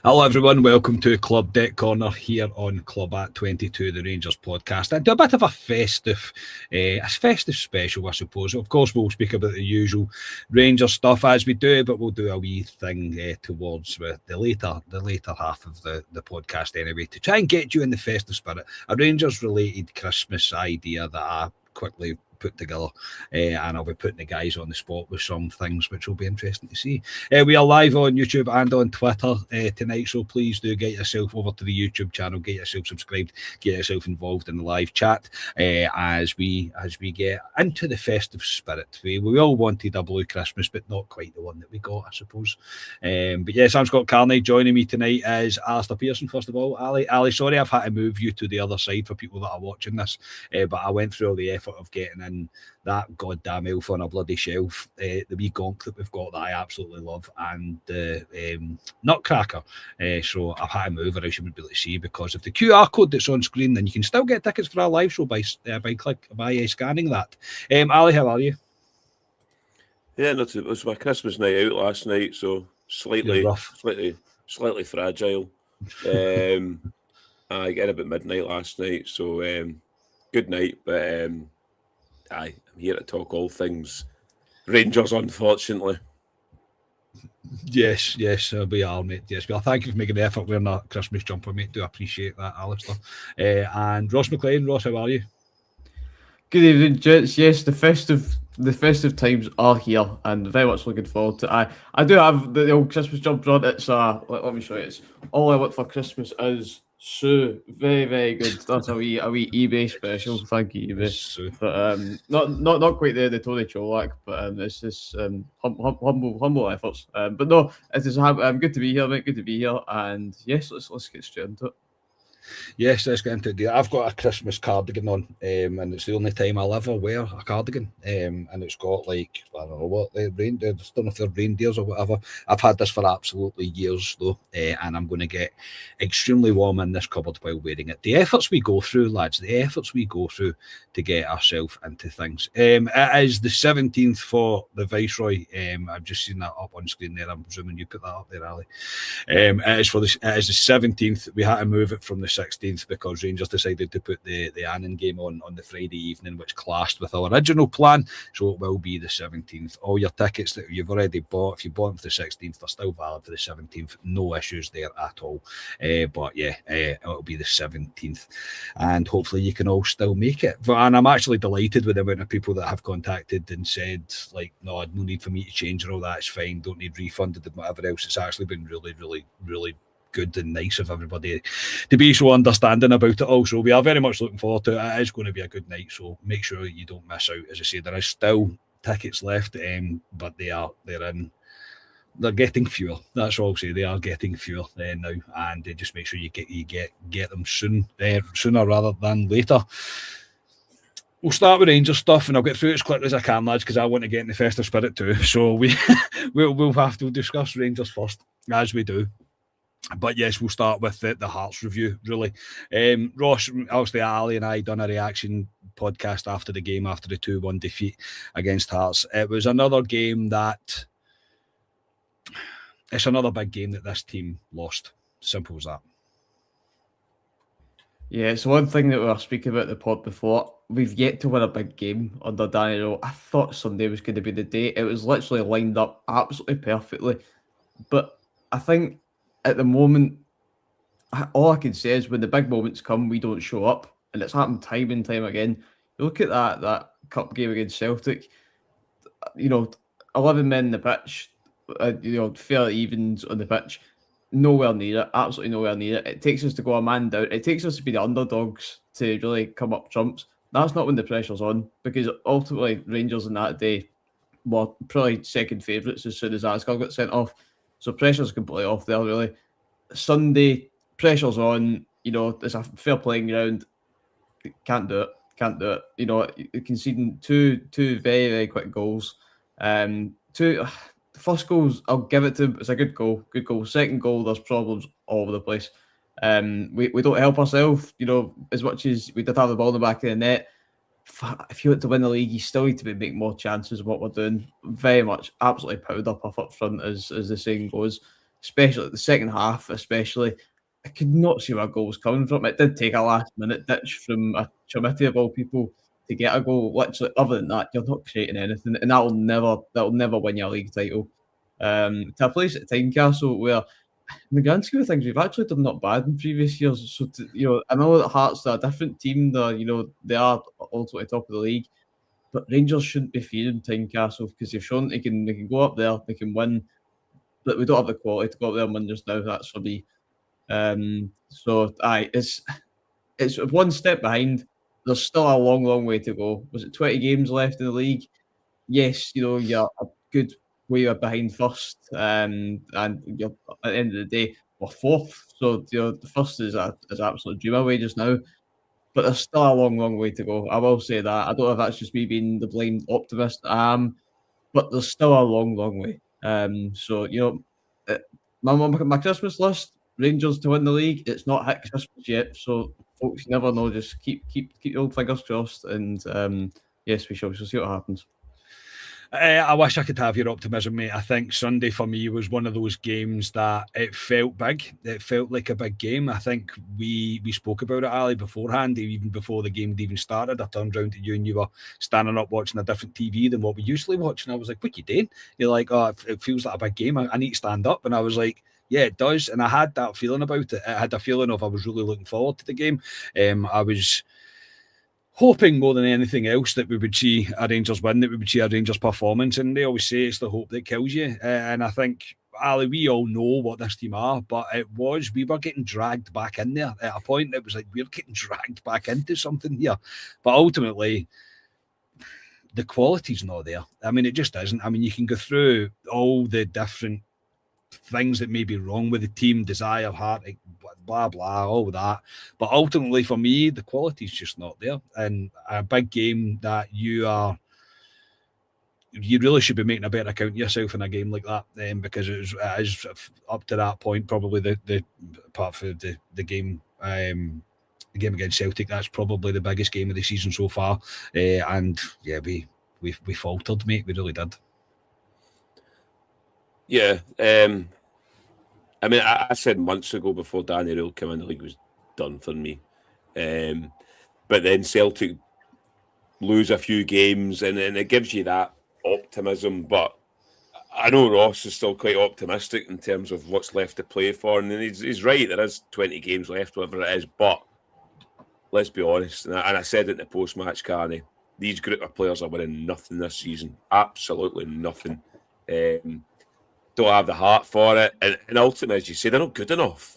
Hello everyone, welcome to Club Deck Corner here on Club at 22, the Rangers podcast. And do a bit of a festive special, I suppose. Of course, we'll speak about the usual Rangers stuff as we do, but we'll do a wee thing towards the later half of the podcast anyway, to try and get you in the festive spirit. A Rangers-related Christmas idea that I quickly put together, and I'll be putting the guys on the spot with some things which will be interesting to see. We are live on YouTube and on Twitter tonight, so please do get yourself over to the YouTube channel, get yourself subscribed, get yourself involved in the live chat as we get into the festive spirit. We all wanted a blue Christmas, but not quite the one that we got, I suppose. But yes, I'm Scott Carney. Joining me tonight is Alistair Pearson. First of all, Ali, sorry I've had to move you to the other side for people that are watching this, but I went through all the effort of getting in that goddamn elf on a bloody shelf, the wee gonk that we've got that I absolutely love, and the nutcracker. So I've had to move, or else you wouldn't be able to see, because of the QR code that's on screen. Then you can still get tickets for our live show by scanning that. Ali, how are you? Yeah, it was my Christmas night out last night, so slightly fragile. I get about midnight last night, so good night, but I'm here to talk all things Rangers, unfortunately. Yes, we are, mate. Yes, well, thank you for making the effort wearing that Christmas jumper, mate. Do appreciate that, Alistair. And Ross McLean. Ross, how are you? Good evening, gents. Yes, the festive times are here, and very much looking forward to it. I do have the old Christmas jumper on. It's let me show you. It's all I want for Christmas is Sue. Very, very good. That's a wee eBay special. Thank you, eBay. But not quite the Tony Cholak, but it's just humble efforts. But no, it is good to be here, mate. Good to be here, and yes, let's get straight into it. Yes, let's get into it. I've got a Christmas cardigan on, and it's the only time I'll ever wear a cardigan. And it's got, like, I don't know what, reindeer, I don't know if they're reindeers or whatever. I've had this for absolutely years, though, and I'm going to get extremely warm in this cupboard while wearing it. The efforts we go through, lads, to get ourselves into things. It is the 17th for the Viceroy. I've just seen that up on screen there. I'm presuming you put that up there, Ali. It is the 17th. We had to move it from the 16th because Rangers decided to put the Annan game on the Friday evening, which clashed with our original plan, so it will be the 17th. All your tickets that you've already bought, if you bought them for the 16th, are still valid for the 17th. No issues there at all. But yeah, it'll be the 17th, and hopefully you can all still make it. And I'm actually delighted with the amount of people that have contacted and said, like, no need for me to change, and all that's fine, don't need refunded and whatever else. It's actually been really, really, really good and nice of everybody to be so understanding about it all. So we are very much looking forward to it. It is going to be a good night, so make sure you don't miss out. As I say, there is still tickets left, but they're getting fewer. That's all I'll say. They are getting fewer now, and just make sure you get them sooner rather than later. We'll start with Rangers stuff, and I'll get through it as quickly as I can, lads, because I want to get in the festive spirit too. So we'll have to discuss Rangers first, as we do. But yes, we'll start with the Hearts review, really. Ross, obviously, Ali and I done a reaction podcast after the game, after the 2-1 defeat against Hearts. It was another game that... It's another big game that this team lost. Simple as that. Yeah, it's one thing that we were speaking about the pod before. We've yet to win a big game under Danny Rowe. I thought Sunday was going to be the day. It was literally lined up absolutely perfectly. But I think at the moment, all I can say is when the big moments come, we don't show up. And it's happened time and time again. You look at that cup game against Celtic, 11 men in the pitch, fair evens on the pitch, nowhere near it, absolutely nowhere near it. It takes us to go a man down. It takes us to be the underdogs to really come up trumps. That's not when the pressure's on, because ultimately Rangers in that day were probably second favourites as soon as Asgard got sent off. So pressure's completely off there, really. Sunday, pressure's on. It's a fair playing ground. Can't do it. Conceding two very, very quick goals. The first goals, I'll give it to him. It's a good goal. Second goal, there's problems all over the place. We don't help ourselves, as much as we did have the ball in the back of the net. If you want to win the league, you still need to make more chances of what we're doing. Very much, absolutely powder puff up front, as the saying goes. especially the second half, especially. I could not see where a goal was coming from. It did take a last-minute ditch from a committee of all people to get a goal. Literally, other than that, you're not creating anything, and that'll never win you a league title. To a place at Tynecastle where, in the grand scheme of things, we've actually done not bad in previous years. So, I know that Hearts are a different team. They are ultimately top of the league, but Rangers shouldn't be fearing Tynecastle because they've shown they can go up there, they can win, but we don't have the quality to go up there and win just now. That's for me. It's one step behind. There's still a long way to go. Was it 20 games left in the league? Yes, you're a good way behind first, and you're at the end of the day we're fourth. So the first is absolute dream away just now. But there's still a long way to go. I will say that. I don't know if that's just me being the blind optimist. But there's still a long way. My Christmas list: Rangers to win the league. It's not hit Christmas yet, so folks, you never know. Just keep the old fingers crossed, and yes, we shall see what happens. I wish I could have your optimism, mate. I think Sunday for me was one of those games that it felt big. It felt like a big game. I think we spoke about it, Ali, beforehand, even before the game had even started. I turned around to you and you were standing up watching a different TV than what we usually watch. And I was like, what are you doing? You're like, oh, it feels like a big game. I need to stand up. And I was like, yeah, it does. And I had that feeling about it. I had a feeling of I was really looking forward to the game. I was hoping more than anything else that we would see a Rangers win, that we would see a Rangers performance. And they always say it's the hope that kills you. And I think, Ali, we all know what this team are, but we were getting dragged back in there. At a point, it was like, we're getting dragged back into something here. But ultimately, the quality's not there. I mean, it just isn't. I mean, you can go through all the different things that may be wrong with the team, desire, heart, blah, blah, all that. But ultimately, for me, the quality's just not there. And a big game that you really should be making a better account of yourself in a game like that, because it is up to that point, probably the apart from the game. The game against Celtic, that's probably the biggest game of the season so far. And yeah, we faltered, mate. We really did. Yeah. I mean, I said months ago before Danny Rule came in, the league was done for me. But then Celtic lose a few games and it gives you that optimism. But I know Ross is still quite optimistic in terms of what's left to play for. And he's right, there is 20 games left, whatever it is. But let's be honest, and I said it in the post-match, Carney, these group of players are winning nothing this season. Absolutely nothing. Don't have the heart for it. And ultimately, as you say, they're not good enough.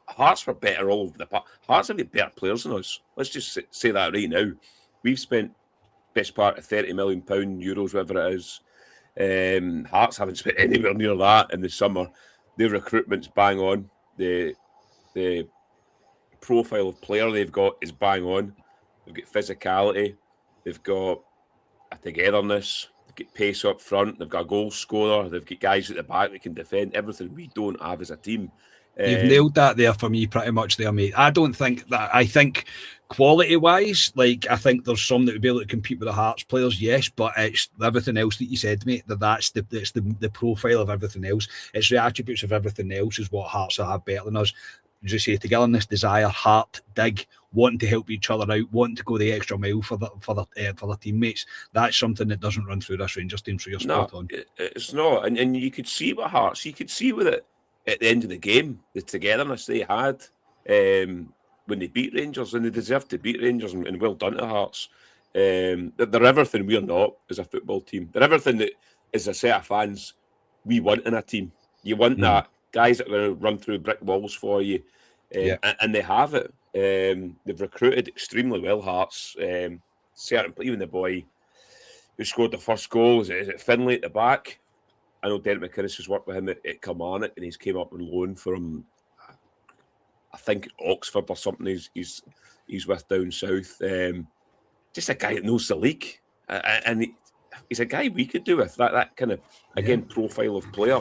Hearts were better all over the park. Hearts have got better players than us. Let's just say that right now. We've spent best part of £30 million, euros, whatever it is. Hearts haven't spent anywhere near that in the summer. Their recruitment's bang on. The profile of player they've got is bang on. They've got physicality. They've got a togetherness. Get pace up front, they've got a goal scorer, they've got guys at the back that can defend, everything we don't have as a team. You've nailed that there for me pretty much there, mate. I think quality-wise, I think there's some that would be able to compete with the Hearts players, yes, but it's everything else that you said, mate, that's the profile of everything else. It's the attributes of everything else is what Hearts have better than us. As you say, togetherness, desire, heart, dig, wanting to help each other out, wanting to go the extra mile for their teammates. That's something that doesn't run through this Rangers team, so you're spot on. It's not. And you could see with Hearts, you could see with it at the end of the game, the togetherness they had when they beat Rangers, and they deserved to beat Rangers, and well done to Hearts. They're everything we're not as a football team. They're everything that, as a set of fans, we want in a team. You want that. Guys that are going to run through brick walls for you, and they have it. They've recruited extremely well, Hearts. Certainly, even the boy who scored the first goal, is it Finlay at the back? I know Derek McInnes has worked with him at Kilmarnock, and he's came up on loan from, I think, Oxford or something. He's with down south. Just a guy that knows the league, and he's a guy we could do with that kind of profile of player.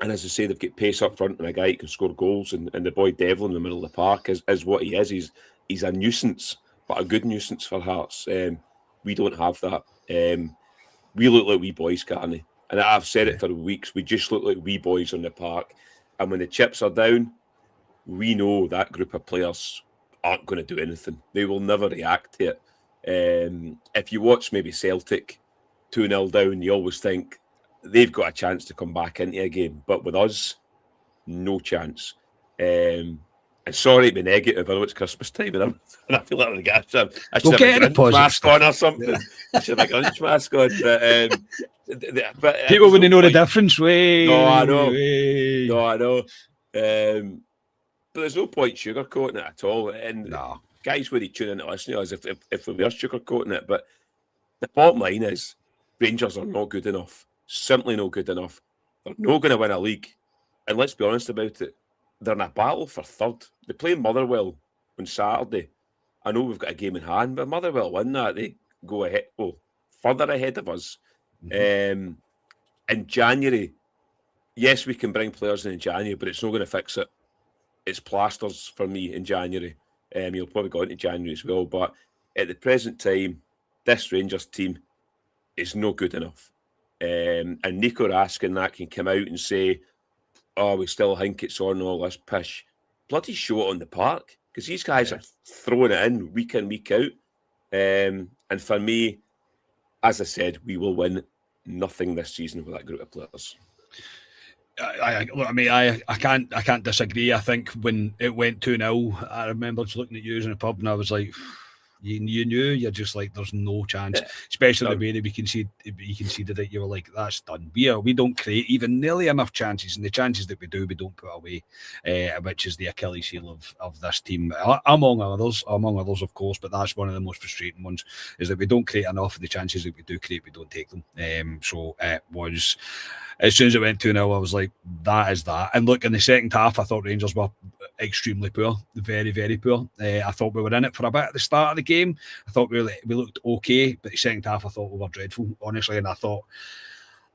And as I say, they've got pace up front and a guy who can score goals. And the boy Devlin in the middle of the park is what he is. He's a nuisance, but a good nuisance for Hearts. We don't have that. We look like wee boys, Carney. And I've said it for weeks. We just look like wee boys on the park. And when the chips are down, we know that group of players aren't going to do anything. They will never react to it. If you watch maybe Celtic 2-0 down, you always think they've got a chance to come back into a game. But with us, no chance. And sorry to be negative, I know it's Christmas time and I feel like I should have a Grinch mask on or something. Yeah. I should have a Grinch mask on. But people wouldn't know the difference. No, I know. But there's no point sugarcoating it at all. And guys would tune in to listen to us if we were sugarcoating it. But the bottom line is Rangers are not good enough. Simply not good enough. They're not going to win a league. And let's be honest about it. They're in a battle for third. They play Motherwell on Saturday. I know we've got a game in hand, but Motherwell win that. They go ahead, further ahead of us. In January, yes, we can bring players in January, but it's not going to fix it. It's plasters for me in January. You'll probably go into January as well, but at the present time, this Rangers team is not good enough. And Nico Raskin that can come out and say, "Oh, we still think it's on all this pish." Bloody show it on the park, because these guys are throwing it in, week out. And for me, as I said, we will win nothing this season with that group of players. I can't disagree. I think when it went 2-0, I remember just looking at you in the pub and I was like, you knew, you're just like, there's no chance. Especially the way that we conceded it. You were like, that's done. We don't create even nearly enough chances, and the chances that we do, we don't put away, which is the Achilles heel of this team, among others, of course. But that's one of the most frustrating ones, is that we don't create enough of the chances that we do create. We don't take them. So it was. As soon as it went 2-0, I was like, that is that. And look, in the second half, I thought Rangers were extremely poor, very, very poor. I thought we were in it for a bit at the start of the game. I thought we looked okay, but the second half, I thought we were dreadful, honestly. And I thought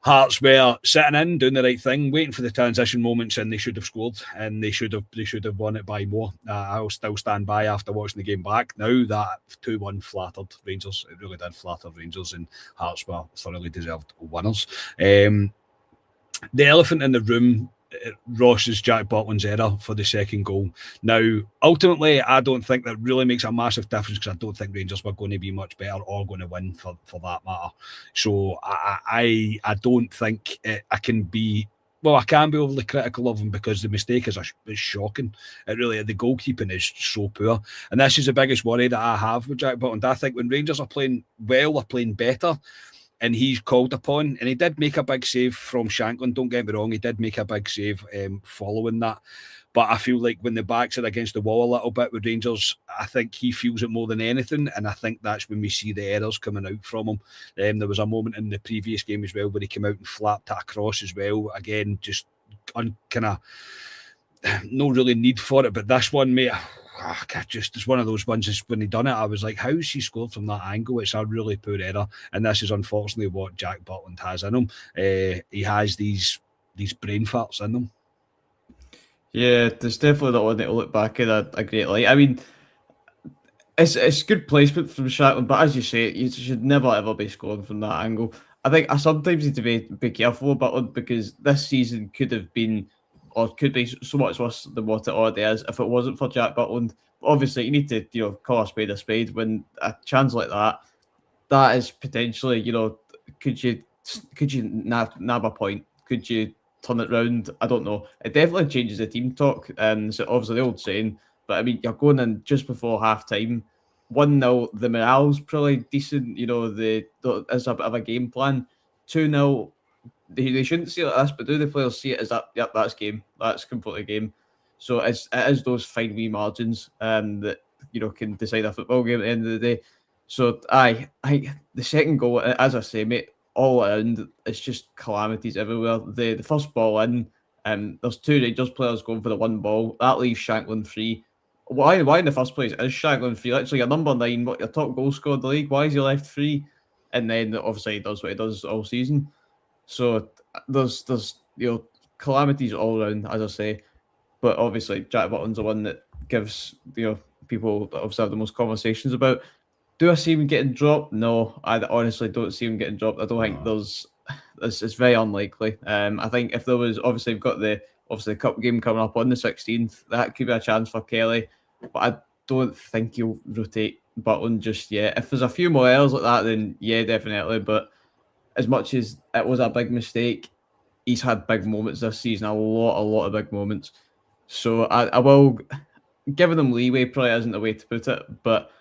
Hearts were sitting in, doing the right thing, waiting for the transition moments, and they should have scored, and they should have won it by more. I'll still stand by after watching the game back now that 2-1 flattered Rangers. It really did flatter Rangers, and Hearts were thoroughly deserved winners. The elephant in the room, Ross's Jack Butland's error for the second goal. Now, ultimately, I don't think that really makes a massive difference, because I don't think Rangers were going to be much better or going to win for that matter. So I don't think I can be... Well, I can be overly critical of him, because the mistake is shocking. It really, the goalkeeping is so poor. And this is the biggest worry that I have with Jack Butland. I think when Rangers are playing well, are playing better, and he's called upon, and he did make a big save from Shankland, don't get me wrong, he did make a big save following that, but I feel like when the backs are against the wall a little bit with Rangers, I think he feels it more than anything, and I think that's when we see the errors coming out from him. There was a moment in the previous game as well where he came out and flapped it across as well, again, just kind of no really need for it, but this one, mate, it's one of those ones. Is when he done it, I was like, how's he scored from that angle? It's a really poor error, and this is unfortunately what Jack Butland has in him. He has these brain farts in him. Yeah, there's definitely not one that will look back in a great light. I mean, it's good placement from Shankland, but as you say, you should never ever be scoring from that angle. I think I sometimes need to be careful about Butland, because this season could have been, or could be, so much worse than what it already is if it wasn't for Jack Butland. But obviously, you need to call a spade when a chance like that is potentially, could you nab a point? Could you turn it round? I don't know. It definitely changes the team talk, and so obviously the old saying. But I mean, you're going in just before half time, 1-0. The morale's probably decent. There's a bit of a game plan. 2-0. They shouldn't see it like this, but do the players see it as that? Yep, that's game. That's completely game. So it is those fine wee margins that can decide a football game at the end of the day. So I the second goal, as I say, mate, all around, it's just calamities everywhere. The first ball in, there's two Rangers players going for the one ball. That leaves Shankland free. Why in the first place is Shankland free? Literally, your number 9, your top goal scorer in the league. Why is he left free? And then obviously he does what he does all season. So there's calamities all around, as I say. But obviously Jack Butland's the one that gives people that obviously have the most conversations about. Do I see him getting dropped? No, I honestly don't see him getting dropped. I don't think there's it's very unlikely. I think if there was, obviously we've got the cup game coming up on the 16th, that could be a chance for Kelly, but I don't think he'll rotate Butland just yet. If there's a few more errors like that, then yeah, definitely. But as much as it was a big mistake, he's had big moments this season, a lot of big moments. So I will, giving them leeway probably isn't the way to put it, but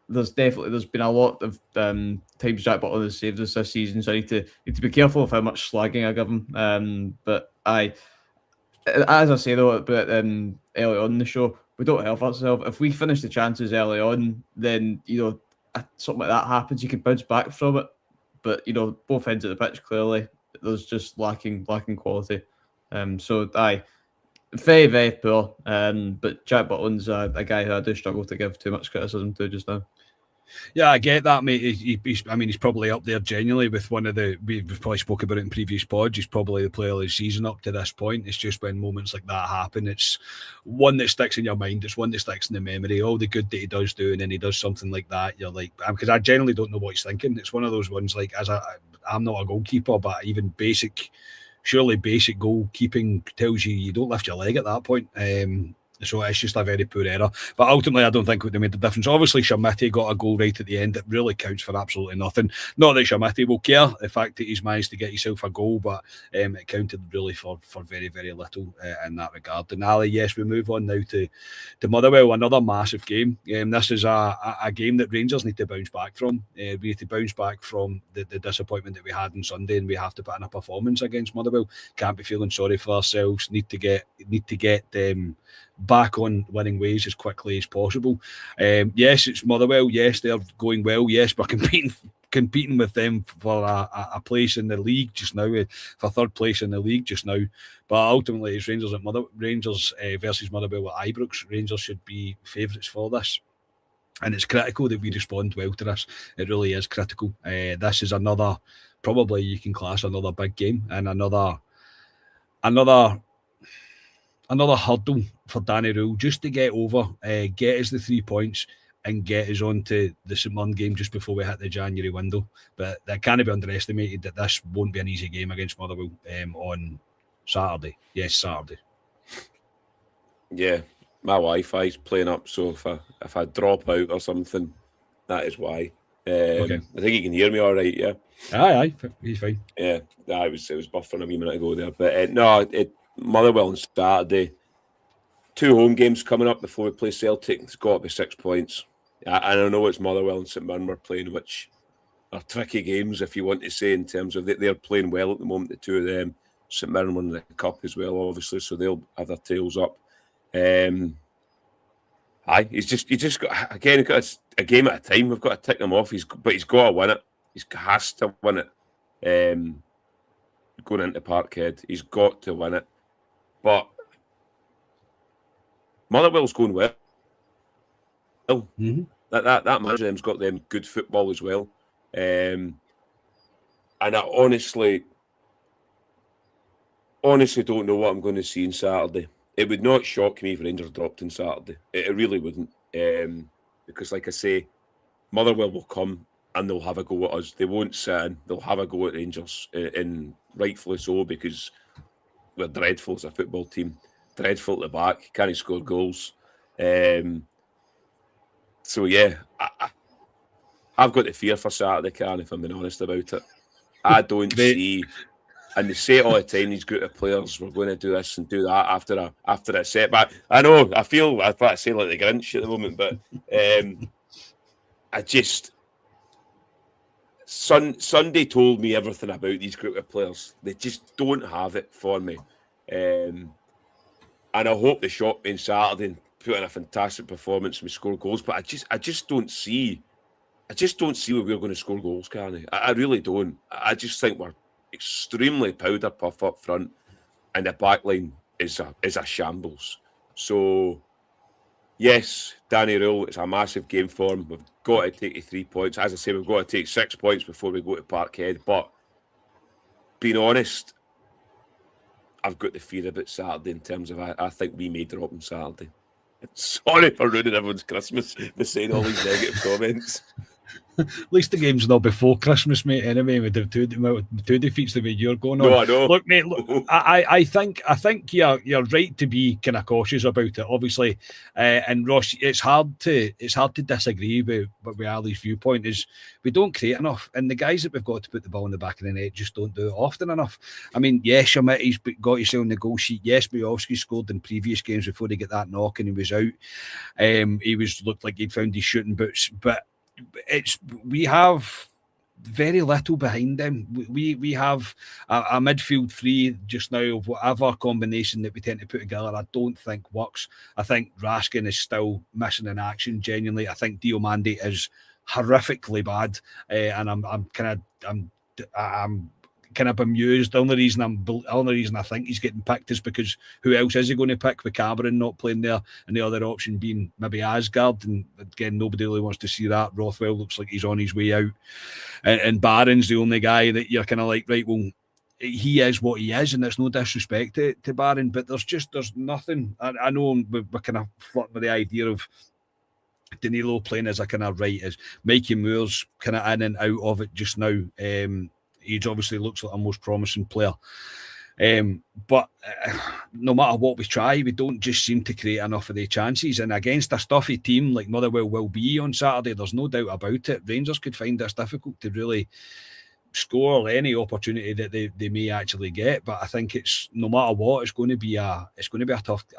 there's been a lot of times Jack Butland has saved us this season, so I need to be careful of how much slagging I give him. But as I say though, but early on in the show, we don't help ourselves. If we finish the chances early on, then something like that happens, you can bounce back from it. But both ends of the pitch clearly there's just lacking quality. So very, very poor. But Jack Butland's a guy who I do struggle to give too much criticism to just now. Yeah, I get that, mate. He's probably up there genuinely with one of the. We've probably spoke about it in previous pods. He's probably the player of the season up to this point. It's just when moments like that happen, it's one that sticks in your mind. It's one that sticks in the memory. All the good that he does do, and then he does something like that. You're like, because I generally don't know what he's thinking. It's one of those ones like, I'm not a goalkeeper, but even surely basic goalkeeping tells you don't lift your leg at that point. So it's just a very poor error. But ultimately, I don't think it made the difference. Obviously, Shamiti got a goal right at the end. It really counts for absolutely nothing. Not that Shamiti will care, the fact that he's managed to get himself a goal, but it counted really for very, very little in that regard. And Ali, yes, we move on now to Motherwell, another massive game. This is a game that Rangers need to bounce back from. We need to bounce back from the disappointment that we had on Sunday, and we have to put in a performance against Motherwell. Can't be feeling sorry for ourselves. Need to get back on winning ways as quickly as possible. Yes, it's Motherwell. Yes, they're going well. Yes, we're competing with them for a place in the league just now, for third place in the league just now. But ultimately, it's Rangers versus Motherwell at Ibrox. Rangers should be favourites for this. And it's critical that we respond well to this. It really is critical. This is probably you can class another big game and another hurdle for Danny Rule just to get over, get us the 3 points and get us on to the St Mirren game just before we hit the January window. But that can't be underestimated that this won't be an easy game against Motherwell on Saturday. Yes, Saturday. Yeah, my Wi-Fi's playing up, so if I drop out or something, that is why. Okay. I think you can hear me all right, yeah? Aye, he's fine. Yeah, it was buffering a wee minute ago there. But Motherwell on Saturday, 2 home games coming up before we play Celtic. It's got to be 6 points. I know it's Motherwell and St Mirren we're playing, which are tricky games, if you want to say, in terms of they're playing well at the moment, the two of them. St Mirren won the cup as well, obviously, so they'll have their tails up. He's just got, again, got a game at a time. We've got to tick him off. He's got to win it. He has to win it. Going into Parkhead, he's got to win it. But Motherwell's going well. Mm-hmm. That manager them's got them good football as well. And I honestly don't know what I'm going to see on Saturday. It would not shock me if Rangers dropped on Saturday. It really wouldn't. Because, like I say, Motherwell will come and they'll have a go at us. They won't sit in. They'll have a go at Rangers, and rightfully so, because we're dreadful as a football team. Dreadful at the back. Can't score goals. So, yeah, I've got the fear for Saturday, Karen, if I'm being honest about it. I don't see... And they say it all the time, these group of players, we're going to do this and do that after a setback. I know, I say like the Grinch at the moment, but Sunday told me everything about these group of players. They just don't have it for me. And I hope they shot me on Saturday and put in a fantastic performance and we score goals, but I just don't see where we're going to score goals, Carney. I really don't. I just think we're extremely powder puff up front, and the back line is a shambles. So, yes, Danny Rule, it's a massive game for him. We've got to take the 3 points. As I say, we've got to take 6 points before we go to Parkhead. But being honest, I've got the fear about Saturday in terms of I think we may drop on Saturday. Sorry for ruining everyone's Christmas by saying all these negative comments. At least the game's not before Christmas, mate. Anyway, with the two defeats the way you're going on. No, I know. Look, mate. Look, I think you're right to be kind of cautious about it. Obviously, and Ross, it's hard to disagree with Ali's viewpoint. Is we don't create enough, and the guys that we've got to put the ball in the back of the net just don't do it often enough. I mean, yes, Schmidt's got himself on the goal sheet. Yes, Biowski scored in previous games before he got that knock and he was out. He looked like he'd found his shooting boots, but we have very little behind them. We have a midfield three just now of whatever combination that we tend to put together. I don't think works. I think Raskin is still missing in action. Genuinely, I think Diomande is horrifically bad, and I'm kind of bemused. The only reason I think he's getting picked is because who else is he going to pick with Cameron not playing there, and the other option being maybe Asgard. And again, nobody really wants to see that. Rothwell looks like he's on his way out, and Barron's the only guy that you're kind of like, right, well, he is what he is, and it's no disrespect to Barron, but there's nothing. I know we're kind of flirting with the idea of Danilo playing as a kind of right, as Mikey Moore's kind of in and out of it just now. He obviously looks like a most promising player. But no matter what we try, we don't just seem to create enough of the chances. And against a stuffy team like Motherwell will be on Saturday, there's no doubt about it. Rangers could find this difficult to really score any opportunity that they may actually get. But I think it's no matter what, it's going to be a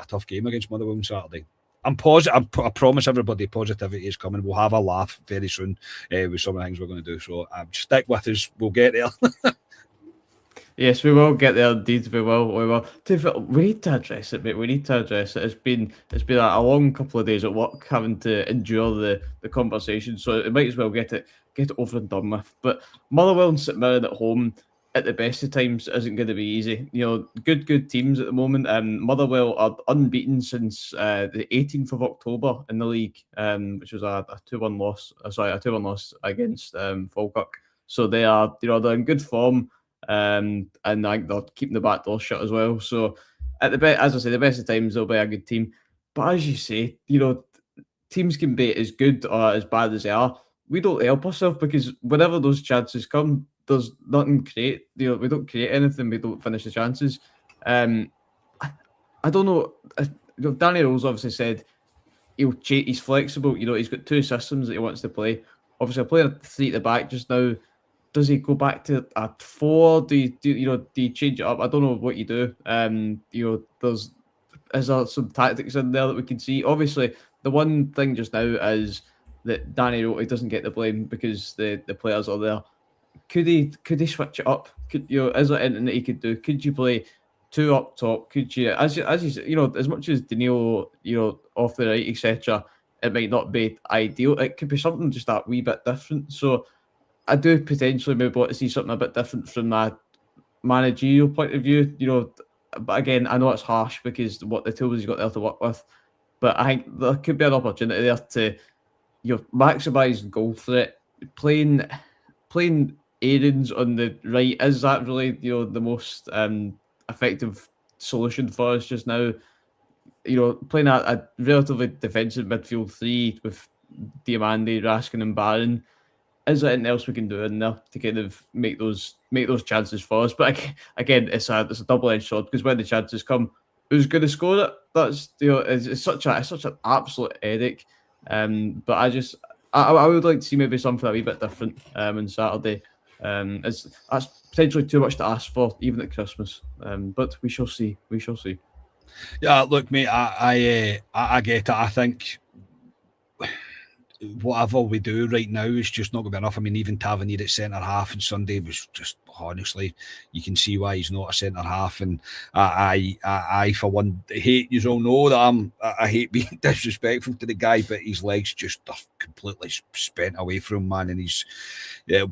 tough game against Motherwell on Saturday. I'm positive. I promise everybody positivity is coming. We'll have a laugh very soon with some of the things we're going to do. So stick with us. We'll get there. Yes, we will get there. Indeed, we will. We need to address it, mate. We need to address it. It's been a long couple of days at work having to endure the conversation. So it might as well get it over and done with. But Motherwell and St Mirren at home at the best of times isn't going to be easy. You know, good teams at the moment. Motherwell are unbeaten since the 18th of October in the league, which was a 2-1 loss. A 2-1 loss against Falkirk. So they're in good form, and I think they're keeping the back door shut as well. So as I say, the best of times they'll be a good team. But as you say, teams can be as good or as bad as they are. We don't help ourselves because whenever those chances come, there's nothing create. We don't create anything. We don't finish the chances. I don't know. Danny Rose obviously said he's flexible. He's got two systems that he wants to play. Obviously, playing a 3 at the back just now. Does he go back to a 4? Do you change it up? I don't know what you do. Is there some tactics in there that we can see? Obviously, the one thing just now is that Danny Rota doesn't get the blame because the players are there. Could he switch it up? Is there anything that he could do? Could you play 2 up top? Could you, as much as Danilo, off the right, etc., it might not be ideal. It could be something just that wee bit different. So I do potentially maybe want to see something a bit different from a managerial point of view. But again, I know it's harsh because what the tools he's got there to work with. But I think there could be an opportunity there to maximise goal threat, playing Aaron's on the right. Is that really the most effective solution for us just now? Playing a relatively defensive midfield 3 with Diomande, Raskin and Barron. Is there anything else we can do in there to kind of make those chances for us? But again, it's a double-edged sword because when the chances come, who's going to score it? That's it's such an absolute headache. But I would like to see maybe something a wee bit different on Saturday. That's potentially too much to ask for even at Christmas. But we shall see. Yeah, look, mate, I get it. I think whatever we do right now is just not going to be enough. I mean, even Tavernier at centre half on Sunday was just, honestly, you can see why he's not a centre half. And I for one, hate, you all know that I hate being disrespectful to the guy, but his legs just are completely spent away from him, man. And he's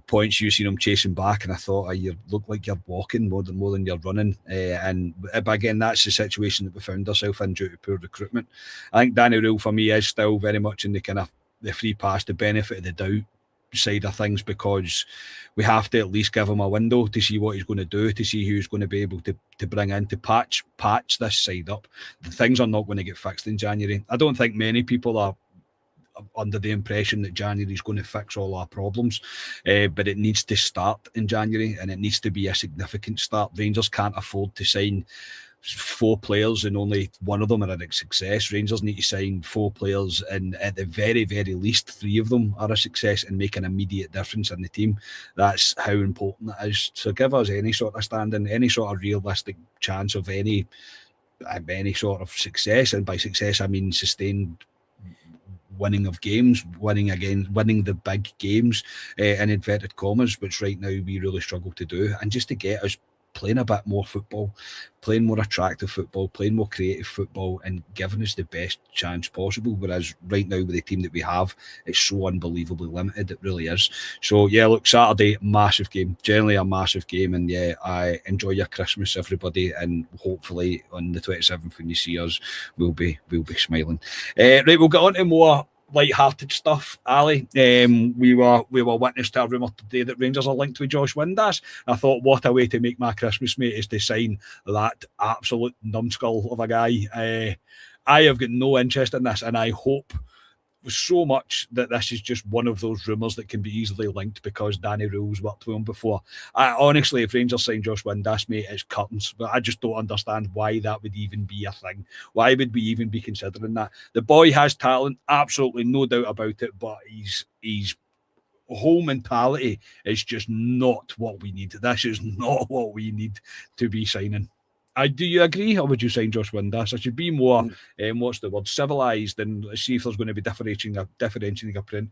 points you seen him chasing back, and I thought, you look like you're walking more than you're running. But again, that's the situation that we found ourselves in due to poor recruitment. I think Danny Rule for me is still very much in the kind of the free pass, the benefit of the doubt side of things, because we have to at least give him a window to see what he's going to do, to see who he's going to be able to bring in to patch this side up. The things are not going to get fixed in January. I don't think many people are under the impression that January is going to fix all our problems, but it needs to start in January, and it needs to be a significant start. Rangers can't afford to sign 4 players and only one of them are a success. Rangers need to sign 4 players, and at the very, very least 3 of them are a success and make an immediate difference in the team. That's how important it is. So give us any sort of standing, any sort of realistic chance of any sort of success, and by success I mean sustained winning of games, winning the big games, in inverted commas, which right now we really struggle to do, and just to get us playing a bit more football, playing more attractive football, playing more creative football, and giving us the best chance possible. Whereas right now with the team that we have, it's so unbelievably limited. It really is. So yeah, look, Saturday, massive game, generally a massive game, and yeah, I enjoy your Christmas, everybody, and hopefully on the 27th when you see us, we'll be smiling. Right, we'll get on to more light-hearted stuff. Ali, we were witness to a rumour today that Rangers are linked with Josh Windass. I thought, what a way to make my Christmas, mate, is to sign that absolute numbskull of a guy. I have got no interest in this, and I hope so much that this is just one of those rumours that can be easily linked because Danny Rule's worked with him before. Honestly, if Rangers sign Josh Windass, mate, it's curtains. But I just don't understand why that would even be a thing. Why would we even be considering that? The boy has talent, absolutely no doubt about it, but he's whole mentality is just not what we need. This is not what we need to be signing. Do you agree, or would you sign Josh Windass? I should be more, what's the word, civilised, and see if there's going to be differentiating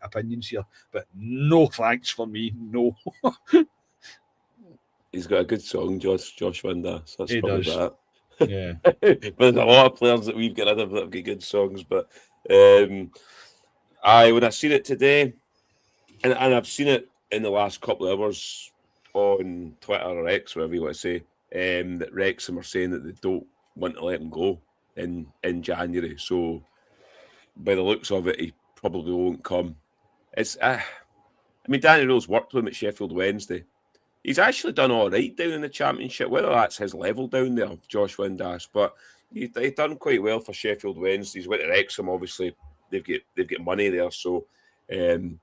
opinions here. But no thanks for me, no. He's got a good song, Josh Windass. That's he probably does. that. Yeah. But there's a lot of players that we've got rid of that have got good songs. But when I seen it today, and I've seen it in the last couple of hours on Twitter or X, whatever you want to say, that Wrexham are saying that they don't want to let him go in January. So by the looks of it, he probably won't come. It's Danny Rule's worked with him at Sheffield Wednesday. He's actually done all right down in the Championship, whether that's his level down there, Josh Windass, but he's done quite well for Sheffield Wednesday. He's went to Wrexham, obviously they've got money there, so and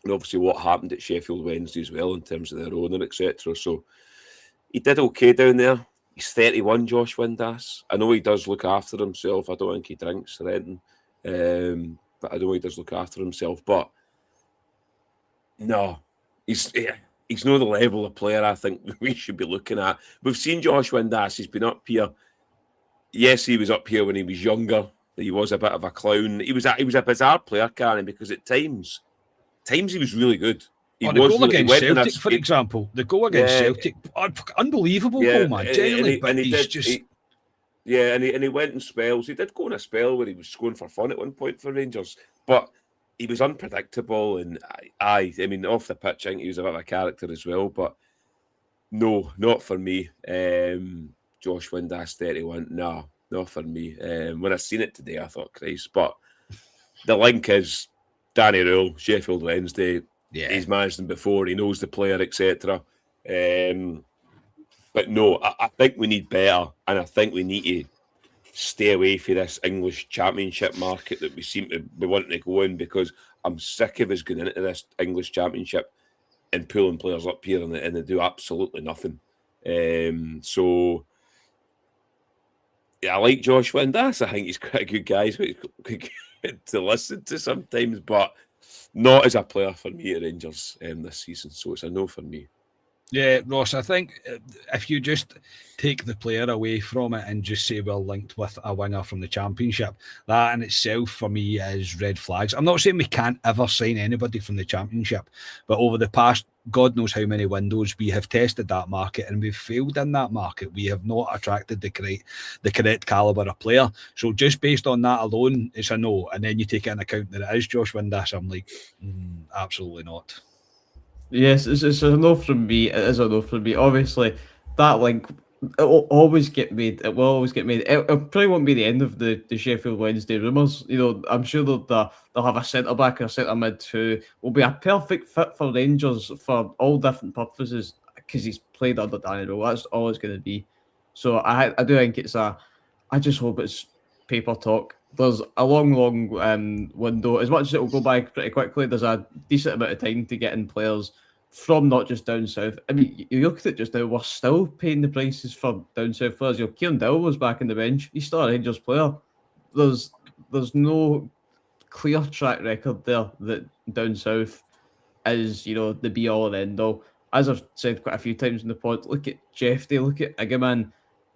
obviously what happened at Sheffield Wednesday as well in terms of their owner, etc. So he did okay down there. He's 31, Josh Windass. I know he does look after himself. I don't think he drinks or anything. But I know he does look after himself. But no, he's not the level of player I think we should be looking at. We've seen Josh Windass. He's been up here. Yes, he was up here when he was younger. He was a bit of a clown. He was a bizarre player, Karen, because at times he was really good. The goal against Celtic, for example. The goal against Celtic. Unbelievable goal, man. Genuinely, and he went in spells. He did go in a spell where he was scoring for fun at one point for Rangers. But he was unpredictable. And I mean, off the pitch, I think he was a bit of a character as well. But no, not for me. Josh Windass, 31. No, not for me. When I seen it today, I thought, Christ. But the link is Danny Rule, Sheffield Wednesday. Yeah. He's managed them before. He knows the player, etc. But no, I think we need better, and I think we need to stay away from this English Championship market that we seem to be wanting to go in, because I'm sick of us going into this English Championship and pulling players up here and they do absolutely nothing. So yeah, I like Josh Windass. I think he's quite a good guy. He's quite good to listen to sometimes, but not as a player for me at Rangers this season. So it's a no for me. Yeah, Ross, I think if you just take the player away from it and just say we're linked with a winger from the Championship, that in itself for me is red flags. I'm not saying we can't ever sign anybody from the Championship, but over the past God knows how many windows, we have tested that market and we've failed in that market. We have not attracted the correct calibre of player. So just based on that alone, it's a no. And then you take into account that it is Josh Windass, I'm like, absolutely not. Yes, it's a no from me. It is a no from me. Obviously, that link, it will always get made. It will always get made. It probably won't be the end of the Sheffield Wednesday rumours. You know, I'm sure they'll have a centre-back or a centre-mid who will be a perfect fit for Rangers for all different purposes because he's played under Danny Rule. That's all it's going to be. So I do think I just hope it's paper talk there's a long window. As much as it will go by pretty quickly, there's a decent amount of time to get in players from not just down south. I mean, you look at it just now, we're still paying the prices for down south players. Kieran Dowell was back in the bench. He's still a Rangers player. There's no clear track record there that down south is, the be all and end all. As I've said quite a few times in the pod, look at Jeffrey, look at Igaman.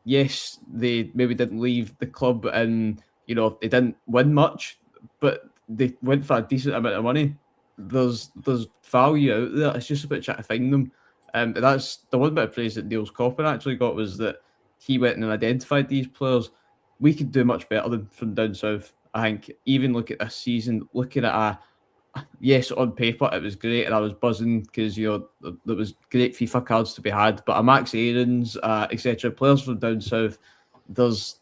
Yes, they maybe didn't leave the club and, they didn't win much, but they went for a decent amount of money. There's value out there. It's just about trying to find them. That's the one bit of praise that Niels Coppin actually got, was that he went and identified these players. We could do much better than from down south. I think even look at this season, looking at yes, on paper it was great, and I was buzzing because there was great FIFA cards to be had. But a Max Aarons, etc., players from down south, there's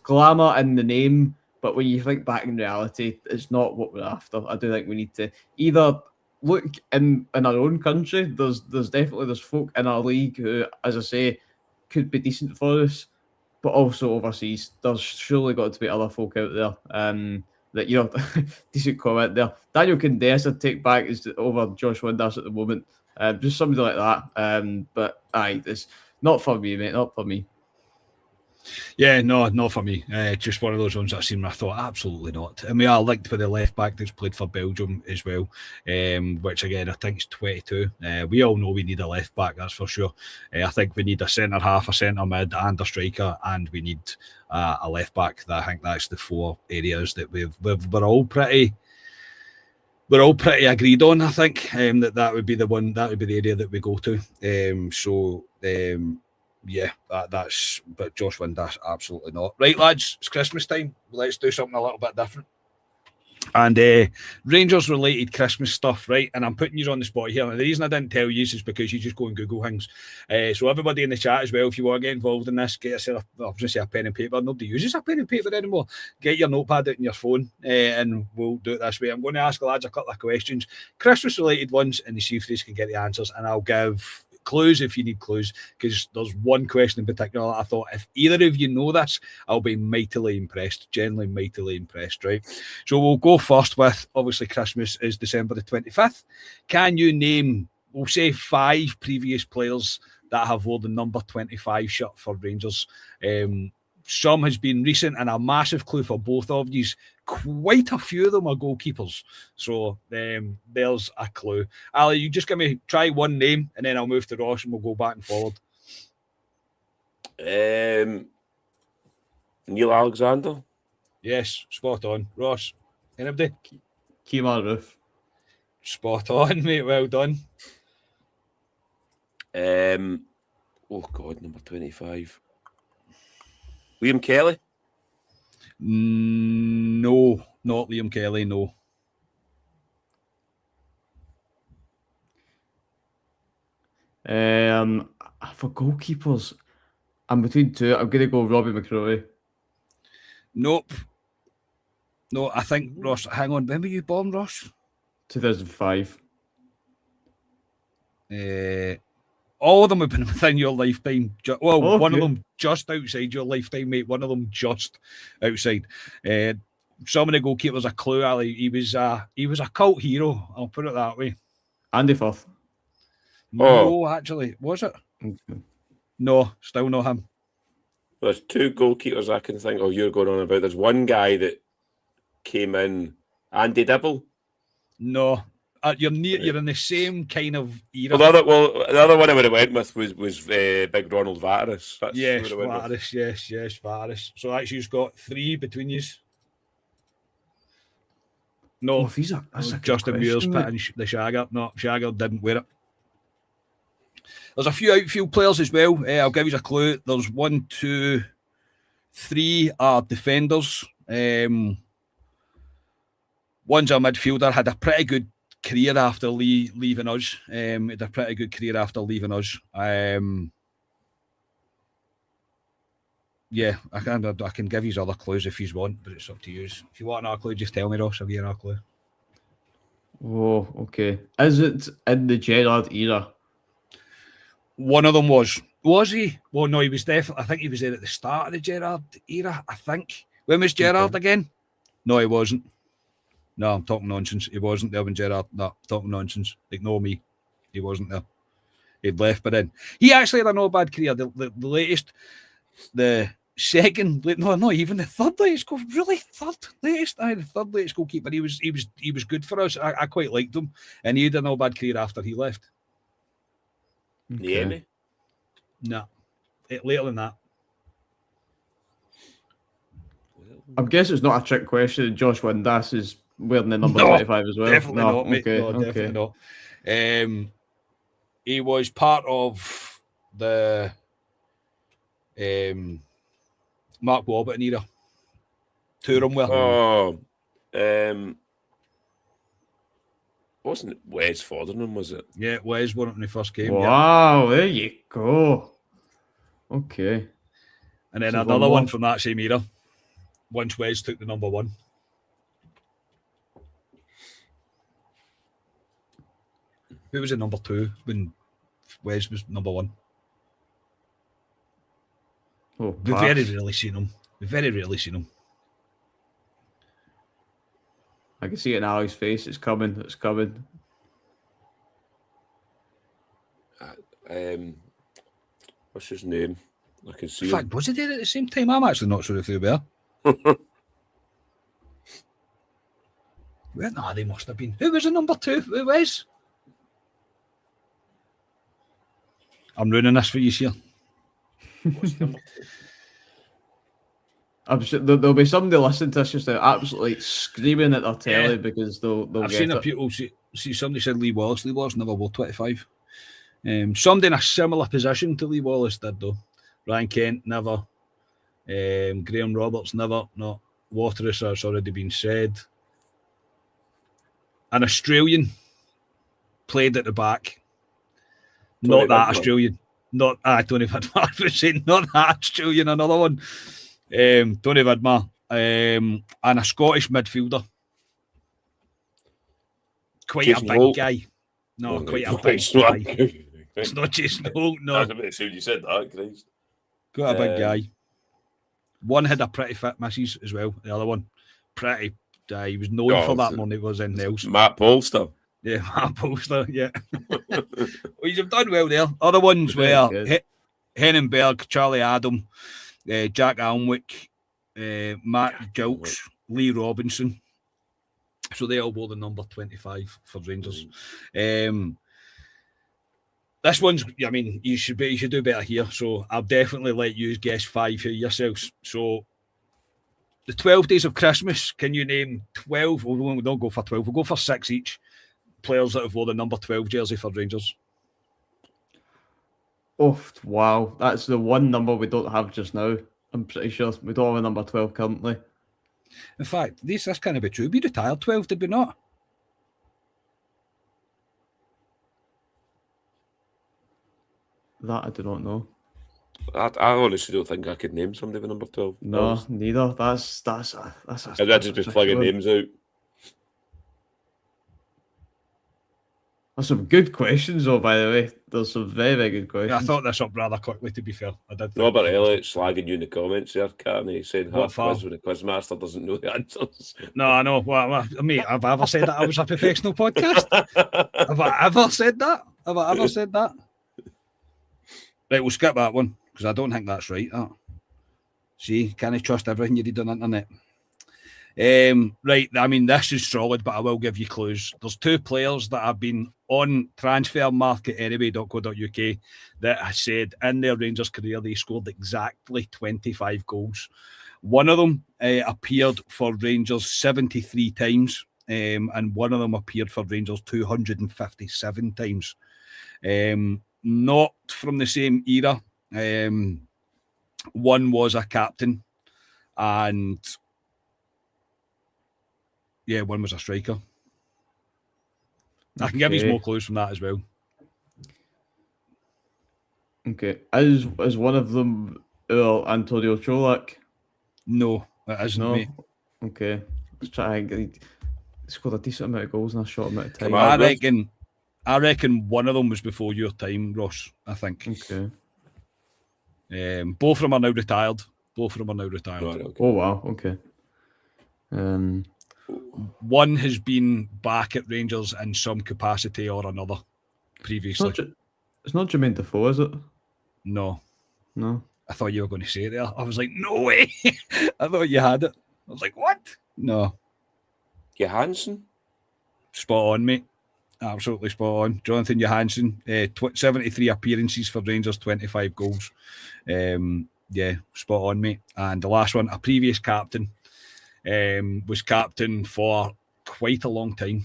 glamour in the name, but when you think back in reality, it's not what we're after. I do think we need to either look in our own country. There's folk in our league who, as I say, could be decent for us, but also overseas. There's surely got to be other folk out there. That decent comment there. Daniel Candes I'd take back is over Josh Windass at the moment. Just somebody like that. But aye, it's not for me, mate. Not for me. Yeah, no, not for me. Just one of those ones that I seen and I thought, absolutely not. I mean, I liked with the left back that's played for Belgium as well, which again, I think is 22. We all know we need a left back, that's for sure. I think we need a centre half, a centre mid, and a striker, and we need a left back. I think that's the 4 areas that we're all pretty agreed on. I think that would be the one. That would be the area that we go to. Yeah, that's. But Josh Windass, absolutely not. Right, lads, it's Christmas time. Let's do something a little bit different. And Rangers-related Christmas stuff, right? And I'm putting you on the spot here. And the reason I didn't tell you is because you just go and Google things. So everybody in the chat as well, if you want to get involved in this, get yourself, I was going to say a pen and paper. Nobody uses a pen and paper anymore. Get your notepad out on your phone, and we'll do it this way. I'm going to ask the lads a couple of questions, Christmas-related ones, and see if they can get the answers. And I'll give clues if you need clues, because there's one question in particular that I thought, if either of you know this, I'll be mightily impressed, genuinely mightily impressed, right? So we'll go first with, obviously Christmas is December the 25th. Can you name, we'll say 5 previous players that have worn the number 25 shirt for Rangers? Some has been recent, and a massive clue for both of you, quite a few of them are goalkeepers. So there's a clue. Ali, you just give me, try one name, and then I'll move to Ross, and we'll go back and forward. Neil Alexander? Yes, spot on. Ross, anybody? Kemar Roof. Spot on, mate, well done. Oh, God, number 25. Liam Kelly? No, not Liam Kelly, no. For goalkeepers, I'm between 2. I'm going to go Robbie McCrory. Nope. No, I think, Ross, hang on. When were you born, Ross? 2005. All of them have been within your lifetime. One of good. them just outside your lifetime, mate. One of them just outside. Some of the goalkeepers a clue, Ali. He was a cult hero. I'll put it that way. Andy Firth. No, actually, was it? Okay. No, still not him. There's 2 goalkeepers I can think of you're going on about. There's one guy that came in, Andy Dibble. No. You're near. You're in the same kind of era. The other one I would have went with was Big Ronald Vateris. Yes, Vateris. Yes, Vateris. So actually, you've got 3 between you. No, that's Justin Muir's pitting the Shagger. No, Shagger didn't wear it. There's a few outfield players as well. I'll give you a clue. There's 1, 2, 3 are defenders. One's a midfielder. Had a pretty good career after leaving us. Had a pretty good career after leaving us. Yeah, I can give you other clues if you want, but it's up to you. If you want another clue, just tell me, Ross. I'll give you another clue. Oh, okay. Is it in the Gerrard era? One of them was. Was he? Well, no, he was definitely. I think he was there at the start of the Gerrard era. I think. When was Gerrard again? No, he wasn't. No, I'm talking nonsense. He wasn't there when Gerrard. No, talking nonsense. Ignore me. He wasn't there. He'd left by then. He actually had a no bad career. The latest, the second, no, not even the third latest goal. Really, third latest? The third latest goalkeeper. He was good for us. I quite liked him, and he had a no bad career after he left. Okay. No, later than that. I'm guessing it's not a trick question. Josh Windass is wearing the number 25 as well. Definitely not, mate. Definitely not. He was part of the Mark Warburton era. Two of them were. Wasn't it Wes Foderingham, was it? Yeah, Wes won it when he first came. Wow, there you go. Okay. And then another one from that same era. Once Wes took the number 1. Who was in number 2 when Wes was number 1? Oh, We've very rarely seen him. I can see it in Ali's face. It's coming. What's his name? I can see In fact, was he there at the same time? I'm actually not sure if they were. No, they must have been. Who was the number 2? Who was? I'm ruining this for you, here. What's number 2? I'm sure there'll be somebody listening to us just now absolutely screaming at their telly because they'll I've seen people see somebody said Lee Wallace. Lee Wallace never wore 25. Somebody in a similar position to Lee Wallace did, though. Ryan Kent, never. Graham Roberts, never. No. Waterous, that's already been said. An Australian played at the back. Tony not that Vidmar. Australian. Not Tony Vidmar. I was saying not that Australian, another one. Tony Vidmar. And a Scottish midfielder. Quite Jason a big Holt. guy. No, Oh, quite a no, big it's not. guy. It's not Jason Holt, I no. was about to say when you said that, Christ. Quite a big guy. One had a pretty fit missus as well. The other one, pretty. He was known for that more than he was anything else. Matt Polster. Yeah, Matt Polster, yeah. Well, you've done well there. Other ones were Hennenberg, Charlie Adam, Jack Alnwick, Matt Gilks, Lee Robinson. So they all wore the number 25 for Rangers. This one's, I mean, you should do better here. So I'll definitely let you guess 5 here yourselves. So the 12 days of Christmas, can you name 12? We don't go for 12. We'll go for 6 each. Players that have worn the number 12 jersey for Rangers. Oh, wow. That's the one number we don't have just now. I'm pretty sure we don't have a number 12 currently. In fact, this can't be true. We retired 12, did we not? That I do not know. I honestly don't think I could name somebody with number 12. No, neither. That's I'd just be flagging names out. There's some good questions, though, by the way. There's some very, very good questions. Yeah, I thought this up rather quickly, to be fair. I did. Robert Elliott slagging you in the comments there, Carney. He's saying What half quiz when the quizmaster doesn't know the answers. No, I know. Well, mate, have I ever said that I was a professional podcast? Have I ever said that? Right, we'll skip that one because I don't think that's right. See, can't trust everything you read on the internet. Right, I mean, this is solid, but I will give you clues. There's 2 players that have been on transfer market anyway.co.uk that have said in their Rangers career they scored exactly 25 goals. One of them appeared for Rangers 73 times, and one of them appeared for Rangers 257 times. Not from the same era. One was a captain, and one was a striker. I can give you more clues from that as well. Okay. Is one of them Antonio Cholak? No, it isn't, mate. Okay. Let's try and get. He scored a decent amount of goals in a short amount of time. I reckon one of them was before your time, Ross, I think. Okay. Both of them are now retired. Both of them are now retired. Right, okay. Oh wow, okay. One has been back at Rangers in some capacity or another previously. It's not Jermaine Defoe, is it? No. No. I thought you were going to say it there. I was like, no way. I thought you had it. I was like, what? No. Johansson? Spot on, mate. Absolutely spot on. Jonathan Johansson, 73 appearances for Rangers, 25 goals. Yeah, spot on, mate. And the last one, a previous captain, was captain for quite a long time.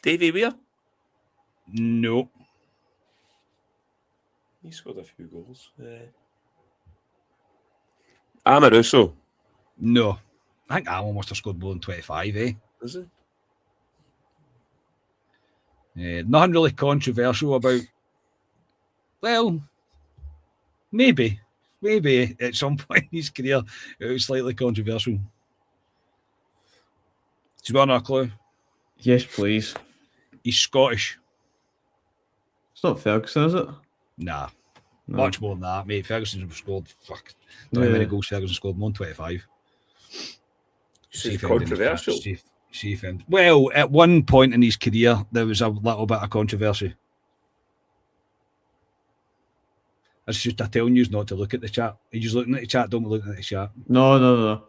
Davy Weir? No. He scored a few goals. Amaruso? No. I think Alan must have scored more than 25, eh? Is it? Nothing really controversial about. Well, maybe at some point in his career it was slightly controversial. Do you want a clue? Yes, please. He's Scottish. It's not Ferguson, is it? Nah, No. much more than that, mate. Ferguson scored. Fuck, don't know how many goals Ferguson scored. More than 25. See, controversial. See if him. Well, at one point in his career, there was a little bit of controversy. It's just I'm telling you not to look at the chat. You're just looking at the chat, don't be looking at the chat. No.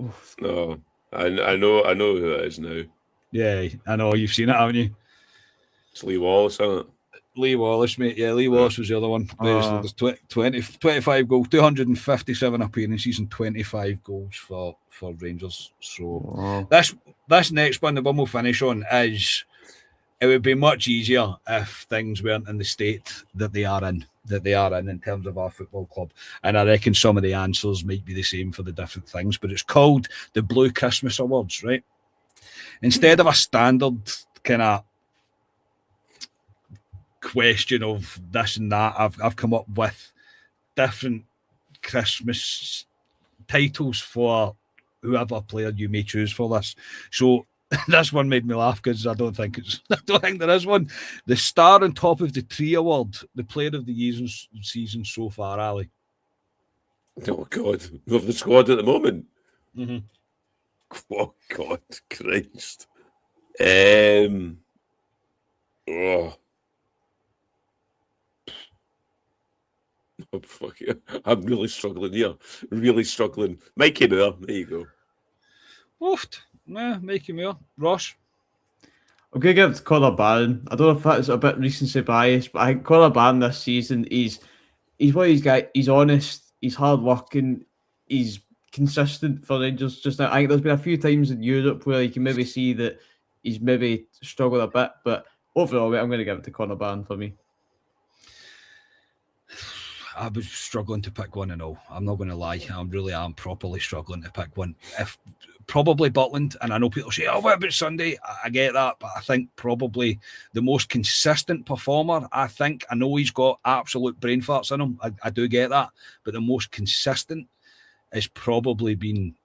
Oof. No, I know who it is now. Yeah, I know. You've seen it, haven't you? It's Lee Wallace, isn't it? Lee Wallace, mate. Yeah, Lee Wallace was the other one. There's 25 goals, 257 appearances and 25 goals for Rangers. So Wow. this next one, the one we'll finish on, is it would be much easier if things weren't in the state that they are in terms of our football club. And I reckon some of the answers might be the same for the different things, but it's called the Blue Christmas Awards, right? Instead of a standard kind of question of this and that, I've come up with different Christmas titles for whoever player you may choose for this. So this one made me laugh because I don't think there is one. The Star on Top of the Tree Award, the player of the season so far, Ali. Oh God, of the squad at the moment. Mm-hmm. Oh God, Christ. Oh, fuck it. I'm really struggling here. Really struggling. Mikey Moore, there you go. Oofed. Nah, Mikey Moore. Ross. I'm going to give it to Conor Barron. I don't know if that's a bit recency bias, but I think Conor Barron this season, he's one of these guys, he's honest, he's hard working, he's consistent for Rangers just now. I think there's been a few times in Europe where you can maybe see that he's maybe struggled a bit, but overall, I'm going to give it to Conor Barron for me. I was struggling to pick one and all. I'm not going to lie. I'm properly struggling to pick one. If probably Butland, and I know people say, "Oh, what about Sunday?" I get that, but I think probably the most consistent performer. I know he's got absolute brain farts in him. I do get that, but the most consistent has probably been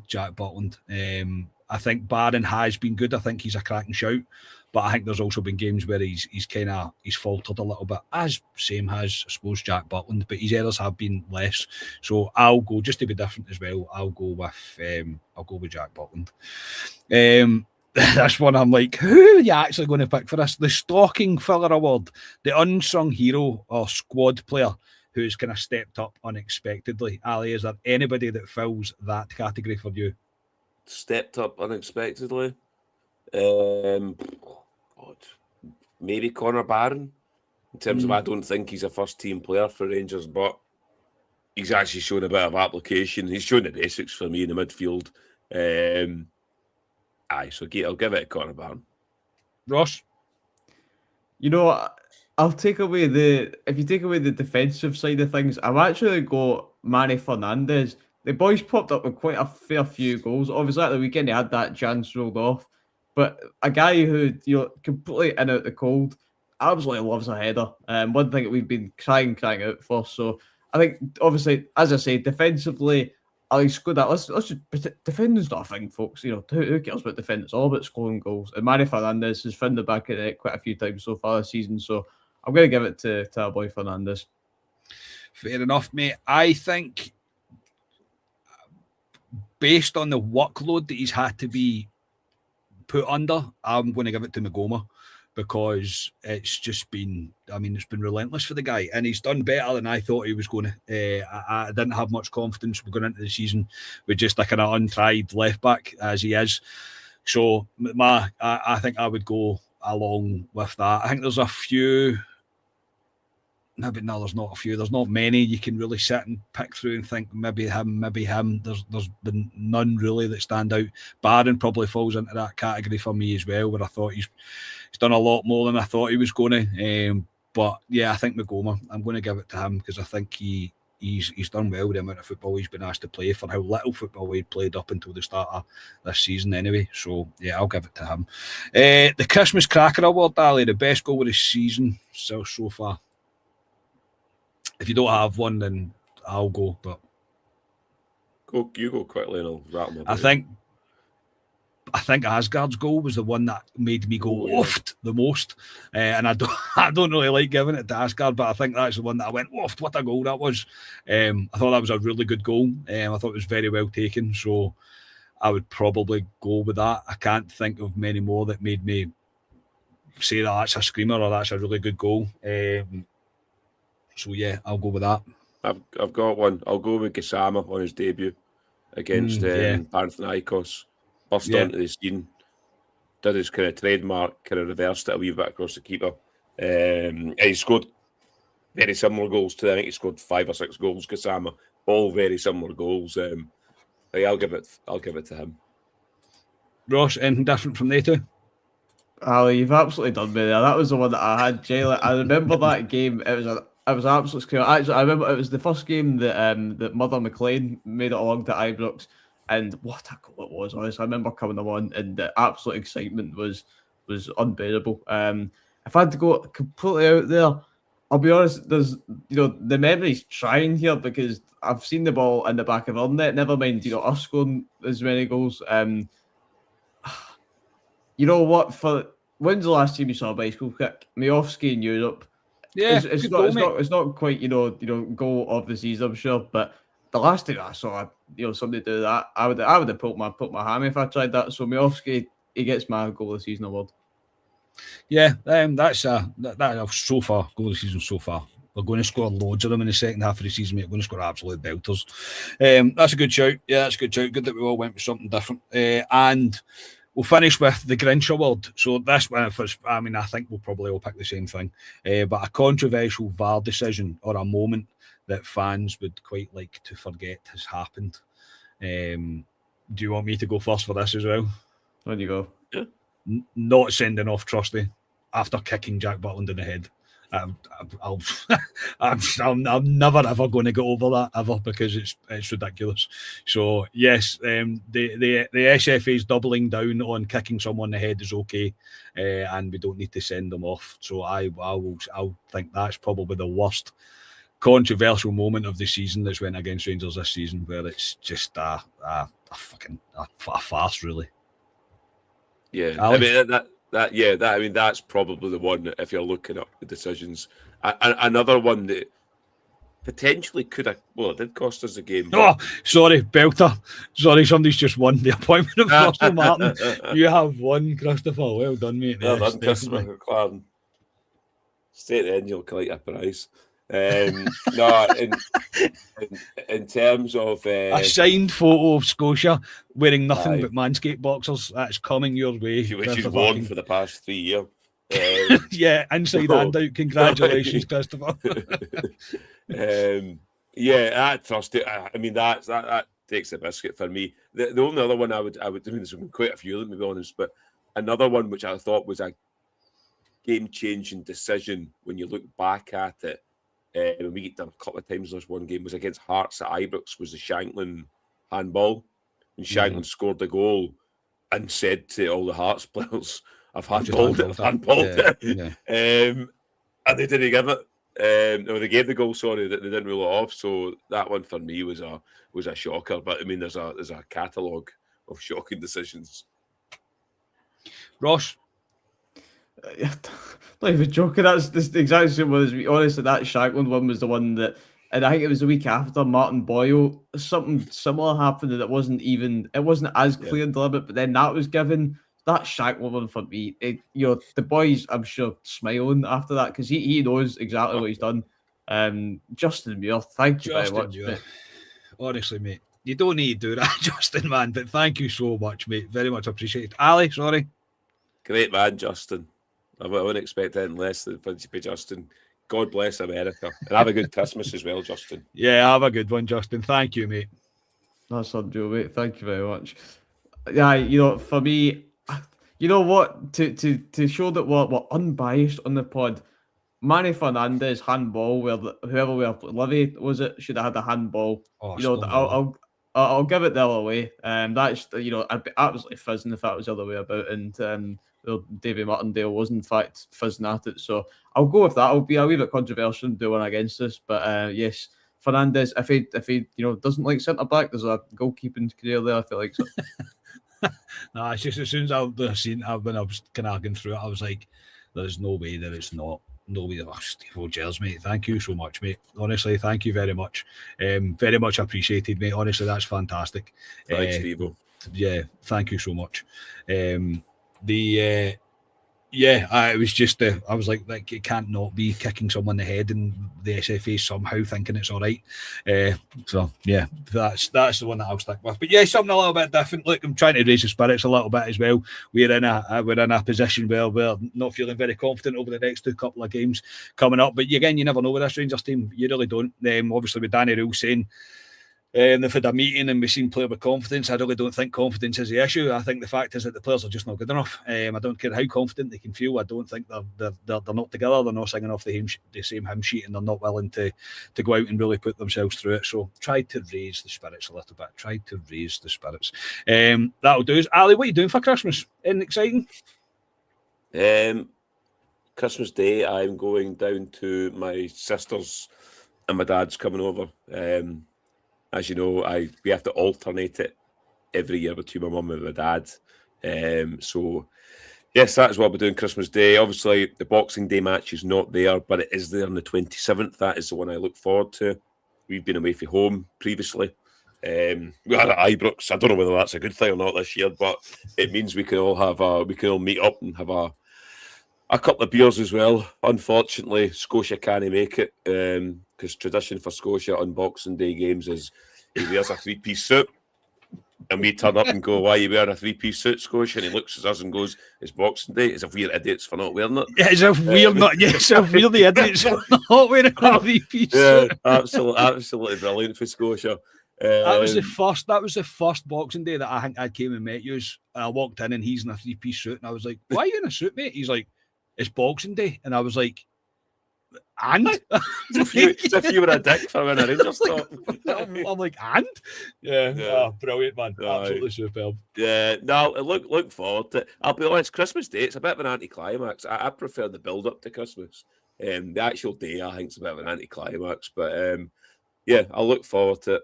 Jack Butland. I think Barron has been good. I think he's a cracking shout. But I think there's also been games where he's faltered a little bit, as same has, I suppose, Jack Butland, but his errors have been less. So I'll go, just to be different as well, I'll go with Jack Butland. This one I'm like, who are you actually going to pick for this? The Stocking Filler Award, the unsung hero or squad player who's kind of stepped up unexpectedly. Ali, is there anybody that fills that category for you? Stepped up unexpectedly. God, maybe Conor Barron. In terms of, I don't think he's a first-team player for Rangers, but he's actually shown a bit of application. He's shown the basics for me in the midfield. So I'll give it to Conor Barron. Ross? You know, I'll take away if you take away the defensive side of things, I've actually got Manny Fernandez. The boys popped up with quite a fair few goals. Obviously, at the weekend, he had that chance rolled off. But a guy who, completely in out the cold, absolutely loves a header. One thing that we've been crying out for. So I think, obviously, as I say, defensively, I'll go that. Let's just defending's not a thing, folks. Who cares about defending? It's all about scoring goals. And Manny Fernandez has found the back of the net quite a few times so far this season. So I'm going to give it to our boy Fernandes. Fair enough, mate. I think based on the workload that he's had to be put under, I'm going to give it to Magoma, because it's just been, it's been relentless for the guy, and he's done better than I thought he was going to. I didn't have much confidence going into the season with just a kind of untried left back as he is. So I think I would go along with that. I think there's a few. No, but no, there's not a few. There's not many you can really sit and pick through and think maybe him. There's been none really that stand out. Barron probably falls into that category for me as well, where I thought he's done a lot more than I thought he was going to. But yeah, I think Magoma, I'm going to give it to him, because I think he's done well with the amount of football he's been asked to play for how little football he'd played up until the start of this season anyway. So yeah, I'll give it to him. The Christmas Cracker Award, Ali, the best goal of the season so far. If you don't have one, then I'll go. But you go quickly, and I'll rattle my brain. I think Asgard's goal was the one that made me go oofed the most, and I don't really like giving it to Asgard, but I think that's the one that I went oofed. What a goal that was! I thought that was a really good goal. I thought it was very well taken, so I would probably go with that. I can't think of many more that made me say that that's a screamer or that's a really good goal. So yeah, I'll go with that. I've got one. I'll go with Gassama on his debut against Panathinaikos. Burst onto the scene, did his kind of trademark, kind of reversed it a wee bit across the keeper. And he scored very similar goals to, I think he scored 5 or 6 goals, Gassama, all very similar goals. I'll give it to him. Ross, anything different from they two? Ali, you've absolutely done me there. That was the one that I had, Jay. I remember that game. It was an absolute scream. Actually, I remember it was the first game that Mother McLean made it along to Ibrox, and what a goal it was! Honestly, I remember coming along, and the absolute excitement was unbearable. If I had to go completely out there, I'll be honest. There's the memory's trying here, because I've seen the ball in the back of our net. Never mind, us scoring as many goals. You know what? When's the last time you saw a bicycle kick? Majowski in Europe. Yeah, it's not quite goal of the season, I'm sure. But the last time I saw somebody do that, I would have put my hammy if I tried that. So Majowski, he gets my goal of the season award. Yeah, that's so far goal of the season so far. We're going to score loads of them in the second half of the season, mate. We're going to score absolute belters. That's a good shout. Yeah, that's a good shout. Good that we all went with something different. And we'll finish with the Grinch Award. So this one, I think we'll probably all pick the same thing. But a controversial VAR decision or a moment that fans would quite like to forget has happened. Do you want me to go first for this as well? On you go. Yeah. Not sending off Trusty after kicking Jack Butland in the head. I'm never ever going to get over that ever, because it's ridiculous. So yes, the SFA's doubling down on kicking someone in the head is okay, and we don't need to send them off. So I'll think that's probably the worst controversial moment of the season that's went against Rangers this season, where it's just a farce, really. Yeah, Alex? That's probably the one that, if you're looking up the decisions. Another one that potentially could have, it did cost us the game. Oh, sorry, Belter. Sorry, somebody's just won the appointment of Russell Martin. You have won, Christopher. Well done, mate. Well done, Christopher McLaren. Stay at the end, you'll collect a prize. In terms of a signed photo of Scotia wearing nothing but Manscaped boxers, that's coming your way, which you've worn for the past 3 years. Yeah, inside and out. Congratulations, Christopher. That trust it. That takes the biscuit for me. The only other one I would there's been quite a few, let me be honest, but another one which I thought was a game-changing decision when you look back at it. When we get done a couple of times in this one game, was against Hearts at Ibrox, was the Shanklin handball. And Shanklin scored the goal and said to all the Hearts players, I've handballed it. Yeah. And they didn't give it. They gave the goal, sorry, that they didn't rule it off. So that one for me was a shocker. But I mean, there's a catalogue of shocking decisions. Ross? not even joking. That's the exact same one as me. Honestly, that Shankland one was the one that, and I think it was the week after Martin Boyle. Something similar happened, and it wasn't as clear and deliberate. But then that was given. That Shankland one for me. The boys, I'm sure, smiling after that because he knows exactly what he's done. Justin Muir, thank you very much, mate. Honestly, mate, you don't need to do that, Justin, man. But thank you so much, mate. Very much appreciated. Ali, sorry. Great man, Justin. I wouldn't expect anything less than to be Justin. God bless America. And have a good Christmas as well, Justin. Yeah, have a good one, Justin. Thank you, mate. That's unreal, mate. Thank you very much. Yeah, for me, you know what? To show that we're unbiased on the pod, Manny Fernandez handball, where whoever Livy was it, should have had a handball. I'll give it the other way. That's I'd be absolutely fizzing if that was the other way about, and Davy Martindale was in fact fizzing at it. So I'll go with that. I'll be a wee bit controversial and do one against this, but yes, Fernandez. If he doesn't like centre back, there's a goalkeeping career there. I feel like so. No, it's just as soon as I've seen when I was kind of going through it, I was like, there's no way that it's not. No way. Oh, Steve O'Gels, mate. Thank you so much, mate. Honestly, thank you very much. Very much appreciated, mate. Honestly, that's fantastic. Thanks, Steve. Yeah, thank you so much. I was just, I was like, it can't not be kicking someone in the head in the SFA somehow, thinking it's all right. So yeah, that's the one that I'll stick with. But yeah, something a little bit different. Look, I'm trying to raise the spirits a little bit as well. We're in a position where we're not feeling very confident over the next couple of games coming up. But again, you never know with this Rangers team. You really don't. Obviously, with Danny Rule saying. They've had a meeting and we've seen player with confidence. I really don't think confidence is the issue. I think the fact is that the players are just not good enough. I don't care how confident they can feel. I don't think they're not together. They're not singing off the same hymn sheet, and they're not willing to go out and really put themselves through it. So try to raise the spirits a little bit. That'll do. Ali, what are you doing for Christmas? Anything exciting? Christmas Day, I'm going down to my sister's and my dad's coming over. As you know, we have to alternate it every year between my mum and my dad. So, yes, that is what we're doing Christmas Day. Obviously, the Boxing Day match is not there, but it is there on the 27th. That is the one I look forward to. We've been away from home previously. We had at Ibrox. I don't know whether that's a good thing or not this year, but it means we can all meet up and have a couple of beers as well. Unfortunately, Scotia can't make it because tradition for Scotia on Boxing Day games is he wears a three-piece suit. And we turn up and go, why are you wearing a three-piece suit, Scotia? And he looks at us and goes, it's Boxing Day. As if we're idiots for not wearing it. Yeah, as if we're the idiots for not wearing a three-piece suit. Absolutely brilliant for Scotia. That was the first Boxing Day that I think I came and met you. I walked in and he's in a three-piece suit. And I was like, why are you in a suit, mate? He's like, it's Boxing Day. And I was like, and? As if you were a dick for wearing a Rangers top. I'm like, and? Yeah. Oh, brilliant, man. Absolutely superb. Yeah, no, look forward to it. I'll be honest, Christmas Day, it's a bit of an anticlimax. I prefer the build-up to Christmas. The actual day, I think, is a bit of an anticlimax. But, yeah, I'll look forward to it.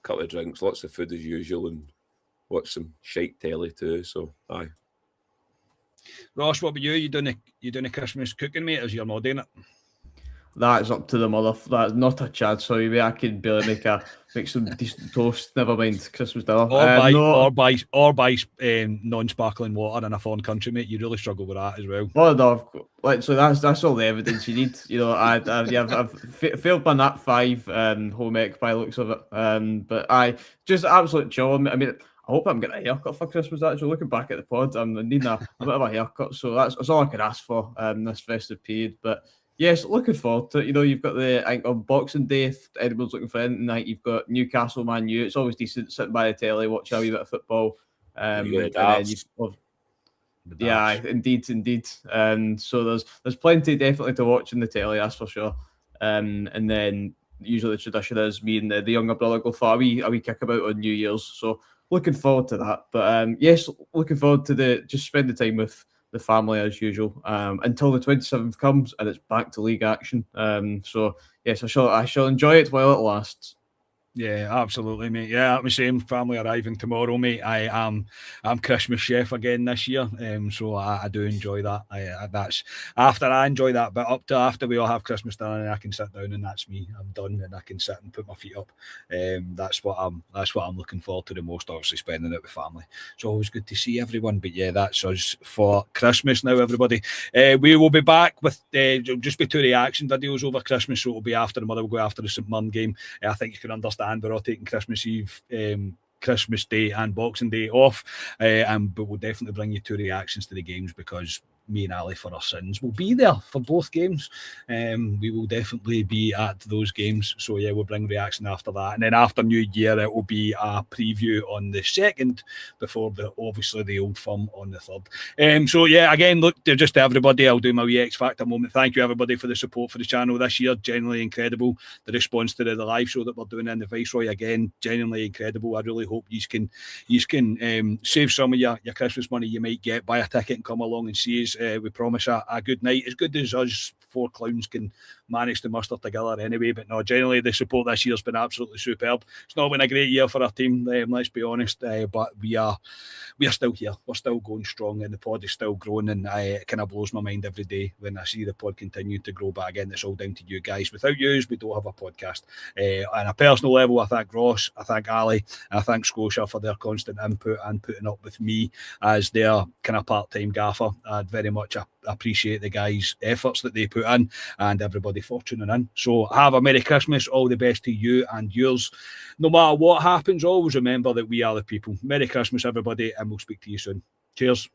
Couple of drinks, lots of food as usual, and watch some shite telly too. So, aye. Ross, what about you? You doing a Christmas cooking, mate, as you're not doing it? That's up to the mother. That's not a chance. Sorry, mate. I can barely make some decent toast. Never mind Christmas dinner. Or buy non-sparkling water in a foreign country, mate. You really struggle with that as well. Well, no, so that's all the evidence you need. You know, I've failed my Nat 5 home ec by the looks of it. But I just absolute chill. I mean, I hope I'm getting a haircut for Christmas. Actually, looking back at the pod, I'm needing a bit of a haircut. So that's all I could ask for this festive period. But yes, looking forward to it. You know, you've got on Boxing Day, if anyone's looking for anything, like you've got Newcastle, Man U. It's always decent sitting by the telly, watching a wee bit of football. Yeah, indeed. And so there's plenty definitely to watch in the telly, that's for sure. And then usually the tradition is me and the younger brother go for a wee kickabout on New Year's. So looking forward to that. But yes, looking forward to just spend the time with the family as usual until the 27th comes and it's back to league action. So yes, I shall enjoy it while it lasts. Yeah, absolutely, mate. Yeah, I'm the same. Family arriving tomorrow, mate. I'm Christmas chef again this year, so I do enjoy that. That's after I enjoy that, but up to after we all have Christmas dinner, and I can sit down and that's me. I'm done, and I can sit and put my feet up. That's what I'm looking forward to the most. Obviously, spending it with family. It's always good to see everyone. But yeah, that's us for Christmas now, everybody. We will be back with just be 2 reaction videos over Christmas, so it'll be after the Motherwell go after the St Mirren game. I think you can understand we're all taking Christmas Eve, Christmas Day and Boxing Day off, but we'll definitely bring you 2 reactions to the games because me and Ali for our sins will be there for both games. We will definitely be at those games. So yeah, we'll bring reaction after that. And then after New Year, it will be a preview on the 2nd before obviously the Old Firm on the 3rd. So yeah, again, look, just to everybody, I'll do my wee X Factor moment. Thank you everybody for the support for the channel this year. Genuinely incredible. The response to the live show that we're doing in the Viceroy, again, genuinely incredible. I really hope you can save some of your Christmas money you might get, buy a ticket and come along and see us. We promise a good night, as good as us 4 clowns can manage to muster together anyway. But no, generally the support this year's been absolutely superb. It's not been a great year for our team, let's be honest, but we are still here. We're still going strong, and the pod is still growing, and it kind of blows my mind every day when I see the pod continue to grow. But again, it's all down to you guys. Without you, we don't have a podcast. On a personal level, I thank Ross, I thank Ali, and I thank Scotia for their constant input and putting up with me as their kind of part-time gaffer. I'd very much appreciate the guys' efforts that they put in, and everybody for tuning in. So have a Merry Christmas, all the best to you and yours. No matter what happens, always remember that we are the people. Merry Christmas, everybody, and we'll speak to you soon. Cheers.